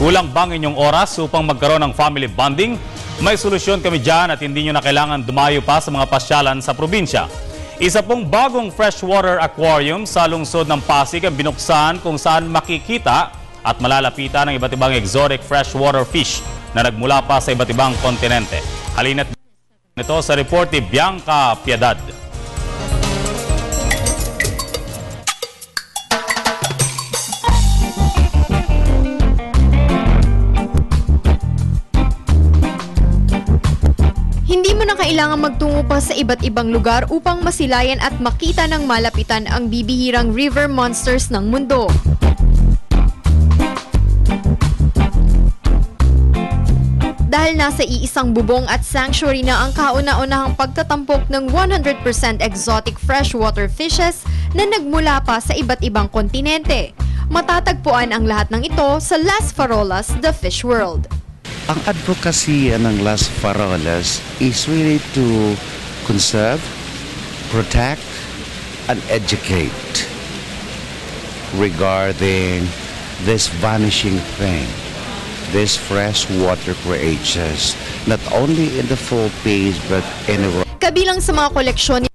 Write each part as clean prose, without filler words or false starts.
Kulang bang inyong oras upang magkaroon ng family bonding? May solusyon kami dyan at hindi nyo na kailangan dumayo pa sa mga pasyalan sa probinsya. Isa pong bagong freshwater aquarium sa lungsod ng Pasig ang binuksan kung saan makikita at malalapitan ng iba't ibang exotic freshwater fish na nagmula pa sa iba't ibang kontinente. Halina't ito sa report ni Bianca Piedad. Hindi mo na kailangan magtungo pa sa iba't ibang lugar upang masilayan at makita ng malapitan ang bibihirang river monsters ng mundo. Dahil nasa iisang bubong at sanctuary na ang kauna-unahang pagtatampok ng 100% exotic freshwater fishes na nagmula pa sa iba't ibang kontinente. Matatagpuan ang lahat ng ito sa Las Farolas, The Fish World. Ang advocacy ng Las Farolas is really to conserve, protect, and educate regarding this vanishing thing, these freshwater creatures, not only in the Philippines but anywhere. Kabilang sa mga koleksyon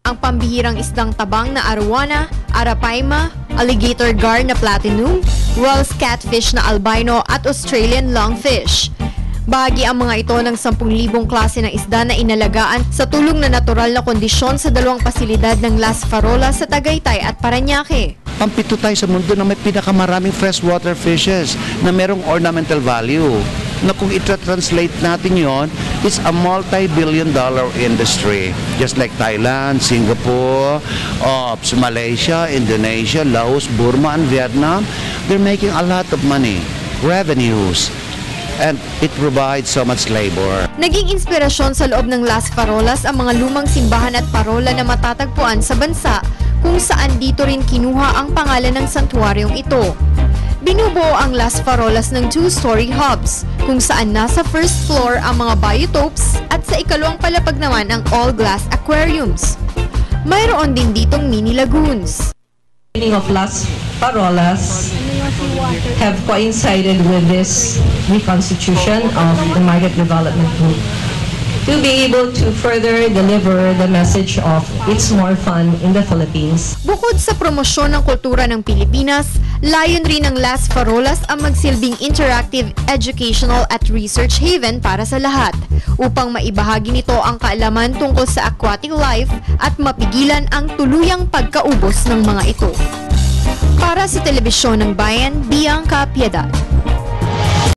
ang pambihirang isdang tabang na arowana, arapaima, alligator gar na platinum, Wells catfish na albino at Australian lungfish. Bahagi ang mga ito ng 10,000 klase ng isda na inalagaan sa tulong na natural na kondisyon sa dalawang pasilidad ng Las Farolas sa Tagaytay at Parañaque. Pampito tayo sa mundo na may pinakamaraming freshwater fishes na merong ornamental value. Na kung itra-translate natin yon, it's a multi-billion-dollar industry. Just like Thailand, Singapore, Malaysia, Indonesia, Laos, Burma, and Vietnam, they're making a lot of money, revenues, and it provides so much labor. Naging inspirasyon sa loob ng Las Farolas ang mga lumang simbahan at parola na matatagpuan sa bansa kung saan dito rin kinuha ang pangalan ng santuaryong ito. Binubuo ang Las Farolas ng 2-story hubs kung saan nasa first floor ang mga biotopes at sa ikalawang palapag naman ang all-glass aquariums. Mayroon din ditong mini lagoons. Of Las Farolas have coincided with this reconstitution of the Market Development Group to be able to further deliver the message of it's more fun in the Philippines. Bukod sa promosyon ng kultura ng Pilipinas, layon rin ng Las Farolas ang magsilbing interactive, educational at research haven para sa lahat upang maibahagi nito ang kaalaman tungkol sa aquatic life at mapigilan ang tuluyang pagkaubos ng mga ito. Para sa Telebisyon ng Bayan, Bianca Piedad.